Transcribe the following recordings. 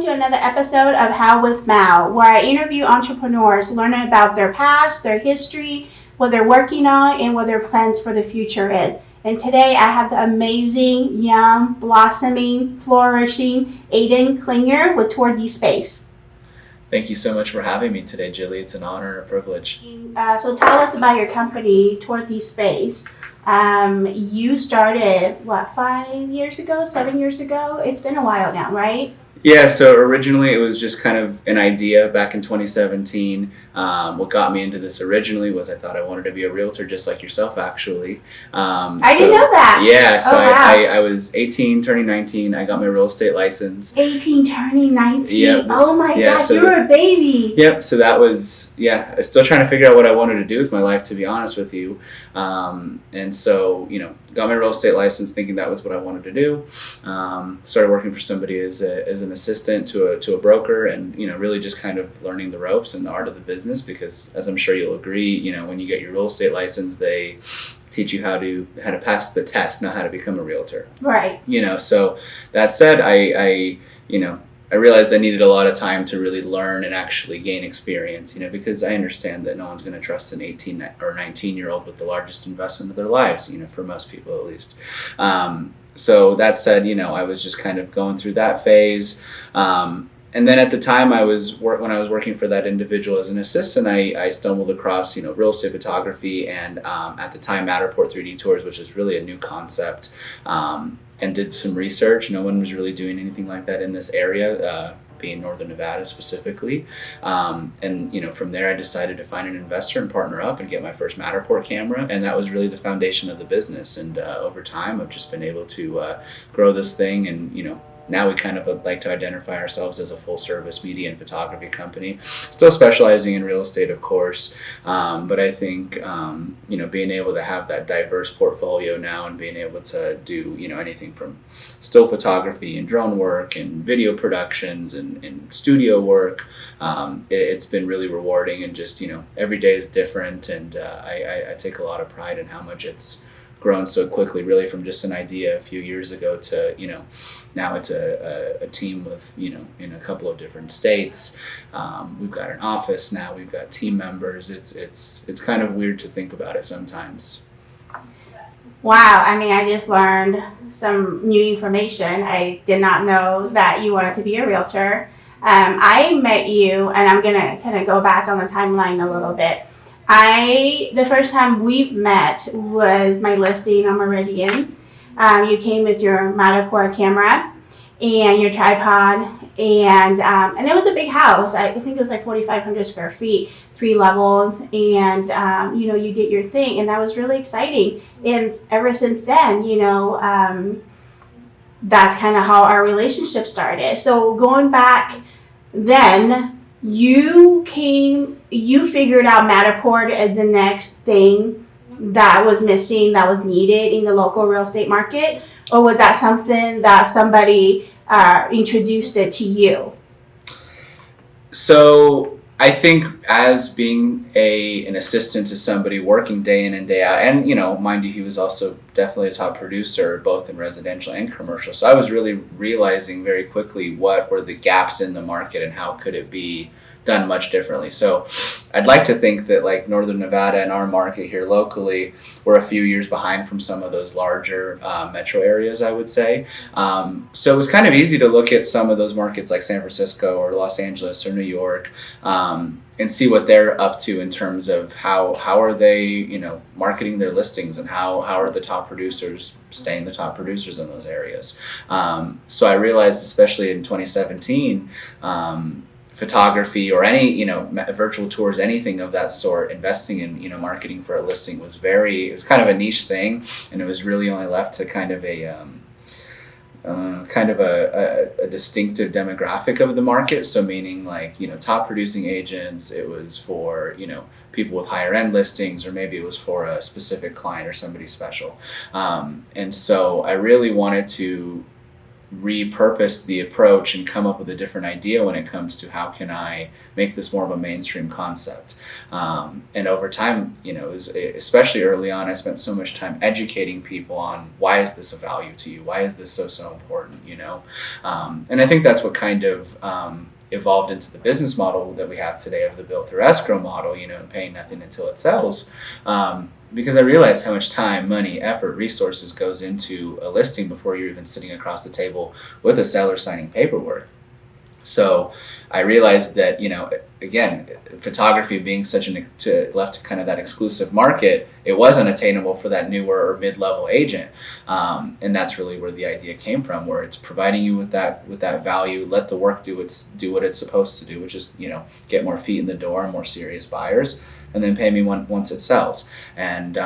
to another episode of How with Mal, where I interview entrepreneurs, learn about their past, their history, what they're working on, and what their plans for the future is. And today I have the amazing, young, blossoming, flourishing Aden Klinger with Toward the Space. Thank you so much for having me today, Jilly. It's an honor and a privilege. So tell us about your company, Toward the Space. You started, 5 years ago, 7 years ago? It's been a while now, right? Yeah, so originally it was just kind of an idea back in 2017. What got me into this originally was I thought I wanted to be a realtor just like yourself, actually. I didn't know that. Yeah, so wow. I was 18, turning 19. I got my real estate license. 18, turning 19. Yeah, oh my gosh, so you were a baby. Yep, so that was, I was still trying to figure out what I wanted to do with my life, to be honest with you. And so, got my real estate license thinking that was what I wanted to do. Started working for somebody as an assistant to a broker, and really just kind of learning the ropes and the art of the business, because as I'm sure you'll agree, when you get your real estate license, they teach you how to pass the test, not how to become a realtor. Right. So that said, I realized I needed a lot of time to really learn and actually gain experience, because I understand that no one's going to trust an 18 or 19-year-old with the largest investment of their lives, for most people at least. So that said, I was just kind of going through that phase. And then at the time when I was working for that individual as an assistant, I stumbled across, real estate photography and at the time Matterport 3D tours, which is really a new concept, and did some research. No one was really doing anything like that in this area, being Northern Nevada specifically. And from there I decided to find an investor and partner up and get my first Matterport camera. And that was really the foundation of the business. And over time I've just been able to grow this thing, and now we kind of like to identify ourselves as a full-service media and photography company, still specializing in real estate, of course. But I think, being able to have that diverse portfolio now and being able to do, anything from still photography and drone work and video productions and studio work, it's been really rewarding, and just, every day is different. And I take a lot of pride in how much it's grown so quickly, really from just an idea a few years ago to, now it's a team with, in a couple of different states. We've got an office now, we've got team members. It's kind of weird to think about it sometimes. Wow, I just learned some new information. I did not know that you wanted to be a realtor. I met you, and I'm gonna kind of go back on the timeline a little bit. The first time we met was my listing on Meridian. You came with your Matterport camera and your tripod, and it was a big house. I think it was like 4,500 square feet, 3 levels, and you did your thing, and that was really exciting. And ever since then, that's kind of how our relationship started. So going back then, you figured out Matterport as the next thing that was missing, that was needed in the local real estate market, or was that something that somebody introduced it to you? So I think as being an assistant to somebody working day in and day out, and mind you, he was also definitely a top producer both in residential and commercial. So I was really realizing very quickly what were the gaps in the market and how could it be done much differently. So I'd like to think that like Northern Nevada and our market here locally, we're a few years behind from some of those larger metro areas, I would say. So it was kind of easy to look at some of those markets like San Francisco or Los Angeles or New York, and see what they're up to in terms of how are they, marketing their listings, and how are the top producers staying the top producers in those areas. So I realized, especially in 2017, photography or any, virtual tours, anything of that sort, investing in, marketing for a listing it was kind of a niche thing, and it was really only left to kind of a distinctive demographic of the market. So meaning like, top producing agents, it was for, people with higher end listings, or maybe it was for a specific client or somebody special. And so I really wanted to repurpose the approach and come up with a different idea when it comes to how can I make this more of a mainstream concept. And over time, especially early on, I spent so much time educating people on why is this a value to you? Why is this so important? And I think that's what kind of evolved into the business model that we have today of the bill through escrow model, and paying nothing until it sells. Because I realized how much time, money, effort, resources goes into a listing before you're even sitting across the table with a seller signing paperwork. So I realized that, again, photography being left to kind of that exclusive market, it wasn't attainable for that newer or mid-level agent. And that's really where the idea came from, where it's providing you with that value, let the work do what it's supposed to do, which is, get more feet in the door, more serious buyers, and then pay me once it sells. And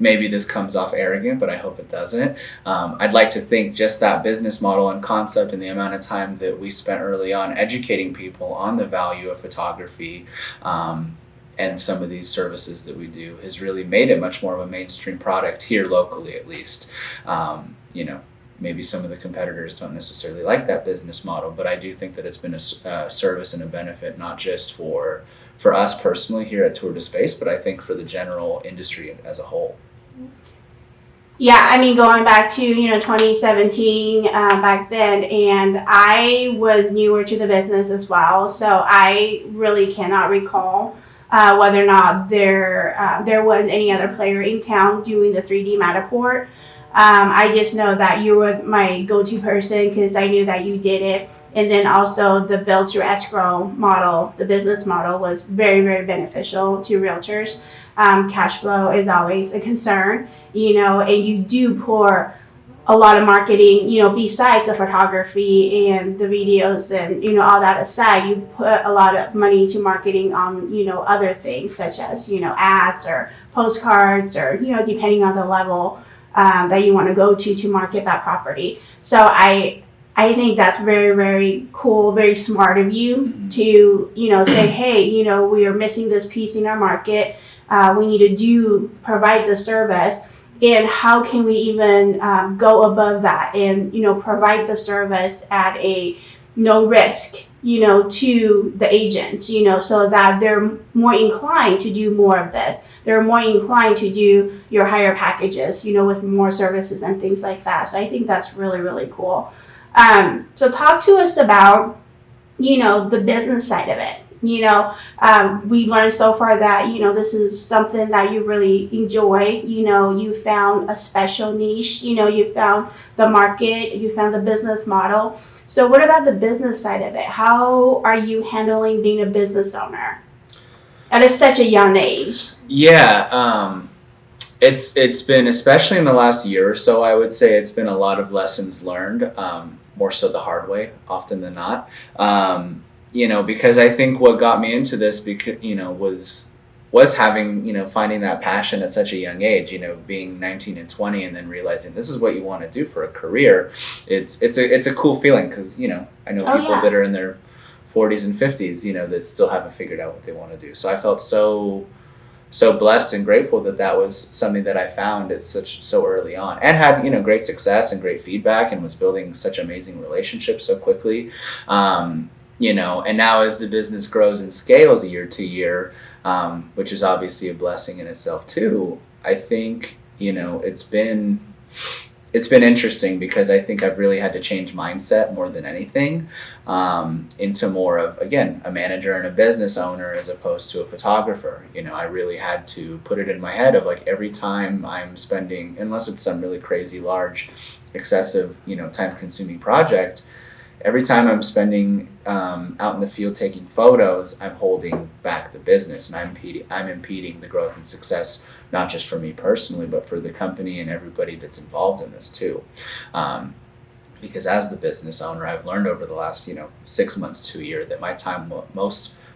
maybe this comes off arrogant, but I hope it doesn't. I'd like to think just that business model and concept and the amount of time that we spent early on educating people on the value of photography and some of these services that we do has really made it much more of a mainstream product here locally, at least. Maybe some of the competitors don't necessarily like that business model, but I do think that it's been a service and a benefit, not just for us personally here at Tour de Space, but I think for the general industry as a whole. Yeah, going back to 2017 back then, and I was newer to the business as well, so I really cannot recall whether or not there was any other player in town doing the 3D Matterport. I just know that you were my go-to person because I knew that you did it. And then also the build through escrow model, the business model, was very, very beneficial to realtors. Cash flow is always a concern, and you do pour a lot of marketing, besides the photography and the videos and, all that aside, you put a lot of money into marketing on, other things such as, ads or postcards or, depending on the level that you want to go to market that property. So I think that's very, very cool, very smart of you to, say, hey, we are missing this piece in our market. We need to provide the service. And how can we even go above that and, provide the service at a no risk, to the agents, so that they're more inclined to do more of this. They're more inclined to do your higher packages, with more services and things like that. So I think that's really, really cool. So talk to us about, the business side of it. We learned so far that, this is something that you really enjoy. You found a special niche, you found the market, you found the business model. So what about the business side of it? How are you handling being a business owner at such a young age? Yeah, it's been, especially in the last year or so, I would say it's been a lot of lessons learned, more so the hard way, often than not. Because I think what got me into this, was having, finding that passion at such a young age, being 19 and 20 and then realizing this is what you want to do for a career. It's a cool feeling because, I know people that are in their 40s and 50s, that still haven't figured out what they want to do. So I felt so blessed and grateful that was something that I found at so early on and had, great success and great feedback and was building such amazing relationships so quickly. And now as the business grows and scales year to year, which is obviously a blessing in itself too, I think, it's been interesting because I think I've really had to change mindset more than anything, into more of, again, a manager and a business owner as opposed to a photographer. I really had to put it in my head of like every time I'm spending, unless it's some really crazy, large, excessive, time consuming project, every time I'm spending out in the field taking photos, I'm holding back the business and I'm impeding the growth and success, not just for me personally, but for the company and everybody that's involved in this too. Because as the business owner, I've learned over the last 6 months to a year that my time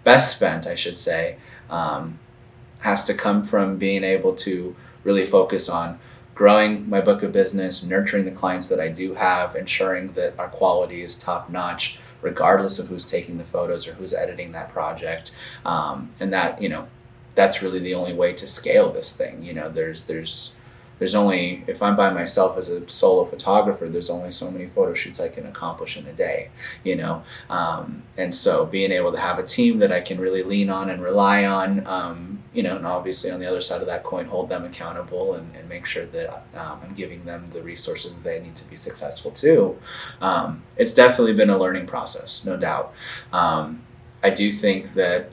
best spent, I should say, has to come from being able to really focus on growing my book of business, nurturing the clients that I do have, ensuring that our quality is top notch, regardless of who's taking the photos or who's editing that project. And that, that's really the only way to scale this thing. There's there's only, if I'm by myself as a solo photographer, there's only so many photo shoots I can accomplish in a day, and so being able to have a team that I can really lean on and rely on, and obviously on the other side of that coin, hold them accountable and make sure that I'm giving them the resources that they need to be successful too. It's definitely been a learning process, no doubt. I do think that,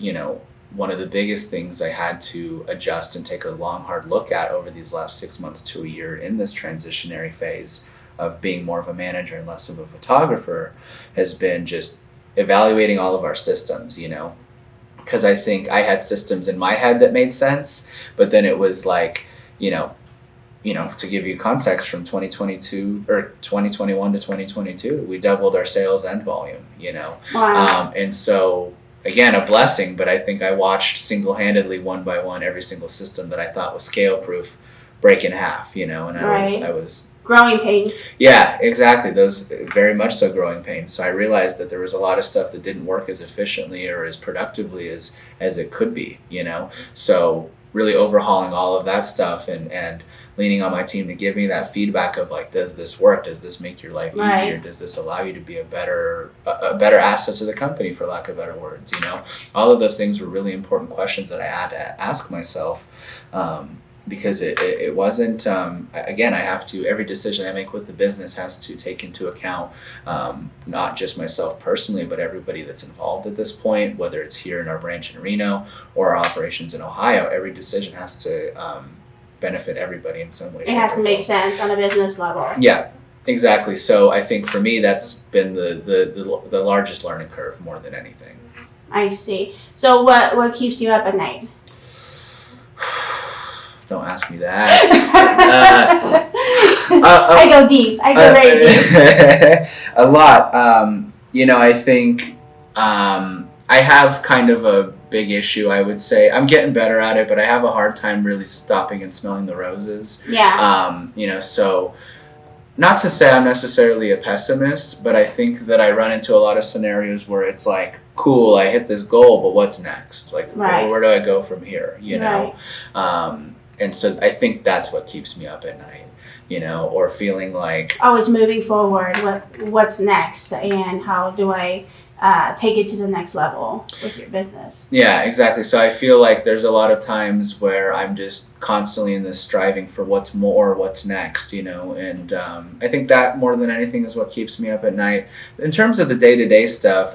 one of the biggest things I had to adjust and take a long, hard look at over these last 6 months to a year in this transitionary phase of being more of a manager and less of a photographer has been just evaluating all of our systems, because I think I had systems in my head that made sense, but then it was like, to give you context, from 2022 or 2021 to 2022, we doubled our sales and volume, Wow. and so again, a blessing, but I think I watched single-handedly one by one every single system that I thought was scale-proof break in half, and I was growing pains. Yeah, exactly. Those very much so growing pains. So I realized that there was a lot of stuff that didn't work as efficiently or as productively as it could be, So really overhauling all of that stuff and leaning on my team to give me that feedback of like, does this work? Does this make your life easier? Right. Does this allow you to be a better asset to the company, for lack of better words? All of those things were really important questions that I had to ask myself. Because it wasn't, again, I have to, every decision I make with the business has to take into account not just myself personally, but everybody that's involved at this point, whether it's here in our branch in Reno or our operations in Ohio. Every decision has to benefit everybody in some way. It has to make sense on a business level. Yeah, exactly. So I think for me, that's been the largest learning curve more than anything. I see. So what keeps you up at night? Don't ask me that. I go deep. I go very deep. A lot. I think I have kind of a big issue, I would say. I'm getting better at it, but I have a hard time really stopping and smelling the roses. Yeah. So not to say I'm necessarily a pessimist, but I think that I run into a lot of scenarios where it's like, cool, I hit this goal, but what's next? Like, right. Where do I go from here? Right. And so I think that's what keeps me up at night, or feeling like always moving forward. What's next, and how do I take it to the next level with your business? Yeah, exactly. So I feel like there's a lot of times where I'm just constantly in this striving for what's more, what's next, and I think that more than anything is what keeps me up at night. In terms of the day-to-day stuff,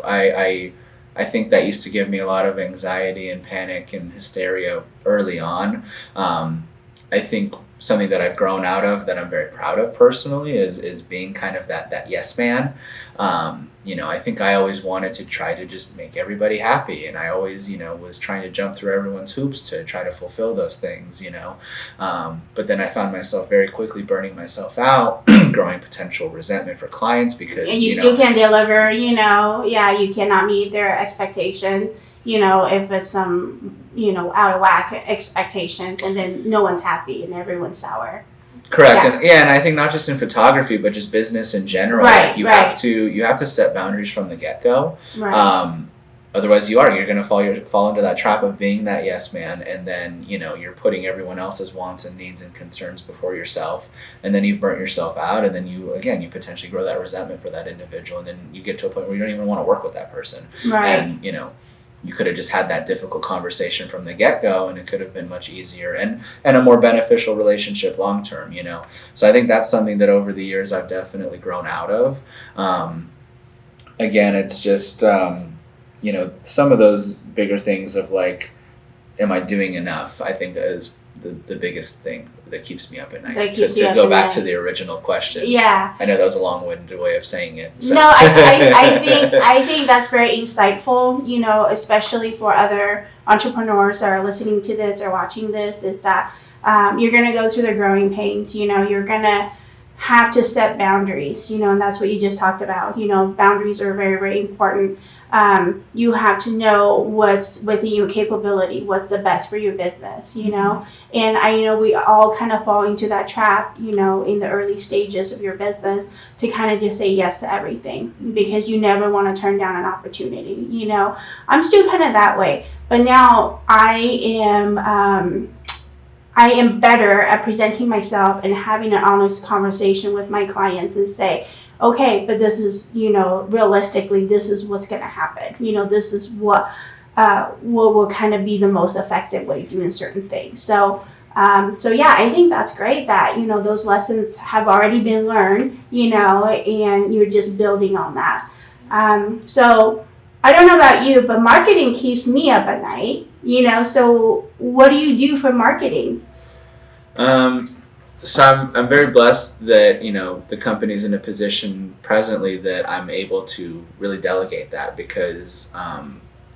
I think that used to give me a lot of anxiety and panic and hysteria early on. I think something that I've grown out of that I'm very proud of personally is being kind of that yes man. I think I always wanted to try to just make everybody happy, and I always, was trying to jump through everyone's hoops to try to fulfill those things, but then I found myself very quickly burning myself out, growing potential resentment for clients because, and you still can't deliver, you cannot meet their expectation, if it's some, out of whack expectations, and then no one's happy and everyone's sour. Correct. And I think not just in photography, but just business in general. Right, like you right. have to set boundaries from the get-go. Right. Otherwise you're going to fall into that trap of being that yes man, and then you're putting everyone else's wants and needs and concerns before yourself, and then you've burnt yourself out, and then you potentially grow that resentment for that individual, and then you get to a point where you don't even want to work with that person. Right. And you could have just had that difficult conversation from the get-go, and it could have been much easier and a more beneficial relationship long term, So I think that's something that over the years I've definitely grown out of. Again, it's just, some of those bigger things of like, am I doing enough? I think is the biggest thing that keeps me up at night. To go back to the original question. Yeah. I know that was a long-winded way of saying it. So. No, I think that's very insightful, especially for other entrepreneurs that are listening to this or watching this, is that you're going to go through the growing pains, you're going to have to set boundaries, and that's what you just talked about. Boundaries are very, very important. You have to know what's within your capability, what's the best for your business, and we all kind of fall into that trap, in the early stages of your business, to kind of just say yes to everything because you never want to turn down an opportunity. I'm still kind of that way, but now I am I am better at presenting myself and having an honest conversation with my clients and say, okay, but this is, realistically, this is what's going to happen. This is what will kind of be the most effective way of doing certain things. So yeah, I think that's great that, those lessons have already been learned, and you're just building on that. So I don't know about you, but marketing keeps me up at night, so what do you do for marketing? So I'm very blessed that the company's in a position presently that I'm able to really delegate that because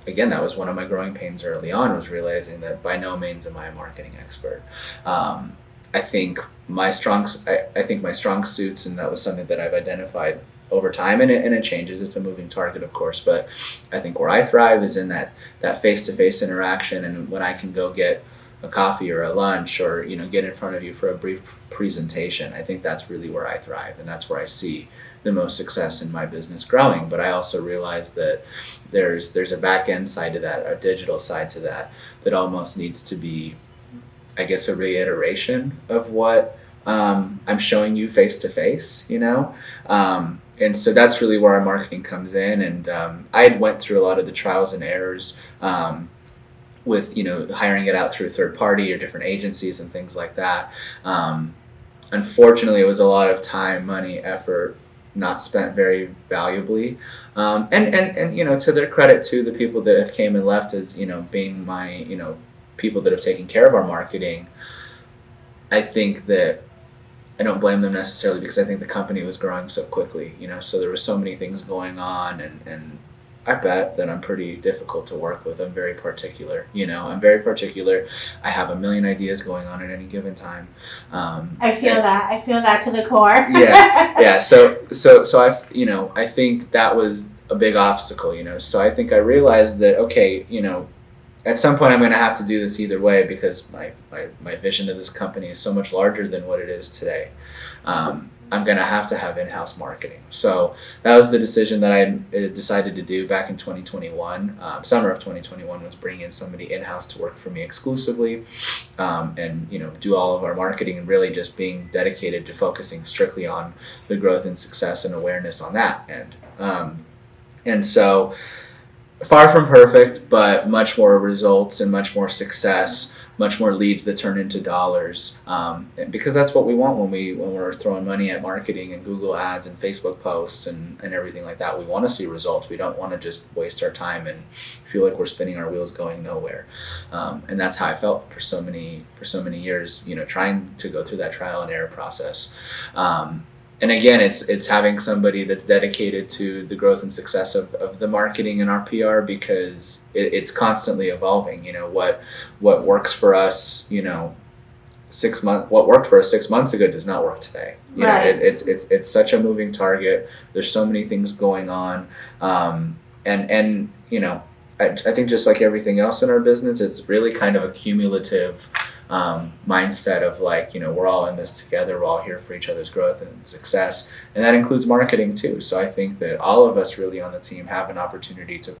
again, that was one of my growing pains early on, was realizing that by no means am I a marketing expert. I think my strong suits, and that was something that I've identified over time, and it changes. It's a moving target, of course, but I think where I thrive is in that face-to-face interaction, and when I can go get a coffee or a lunch or get in front of you for a brief presentation. I think that's really where I thrive, and that's where I see the most success in my business growing. But I also realize that there's a back end side to that, a digital side to that almost needs to be, I guess, a reiteration of what I'm showing you face to face, and so that's really where our marketing comes in. And I went through a lot of the trials and errors with hiring it out through a third party or different agencies and things like that. Unfortunately, it was a lot of time, money, effort not spent very valuably. And to their credit too, the people that have came and left as being my people that have taken care of our marketing, I think that I don't blame them necessarily because I think the company was growing so quickly, so there were so many things going on, and I bet that I'm pretty difficult to work with. I'm very particular, I'm very particular. I have a million ideas going on at any given time. I feel that to the core. yeah. So I think that was a big obstacle, so I think I realized that, okay, at some point I'm going to have to do this either way because my vision of this company is so much larger than what it is today. I'm going to have in-house marketing. So that was the decision that I decided to do back in 2021. Summer of 2021 was bring in somebody in-house to work for me exclusively, and do all of our marketing, and really just being dedicated to focusing strictly on the growth and success and awareness on that end. And so far from perfect, but much more results and much more success, much more leads that turn into dollars, and because that's what we want when we're throwing money at marketing and Google ads and Facebook posts and everything like that. We want to see results. We don't want to just waste our time and feel like we're spinning our wheels going nowhere. And that's how I felt for so many years, trying to go through that trial and error process. And again, it's having somebody that's dedicated to the growth and success of the marketing and our PR, because it's constantly evolving. What works for us, 6 months, what worked for us 6 months ago does not work today. Right. It's such a moving target. There's so many things going on, and I think just like everything else in our business, it's really kind of a cumulative mindset of we're all in this together. We're all here for each other's growth and success, and that includes marketing too. So I think that all of us really on the team have an opportunity to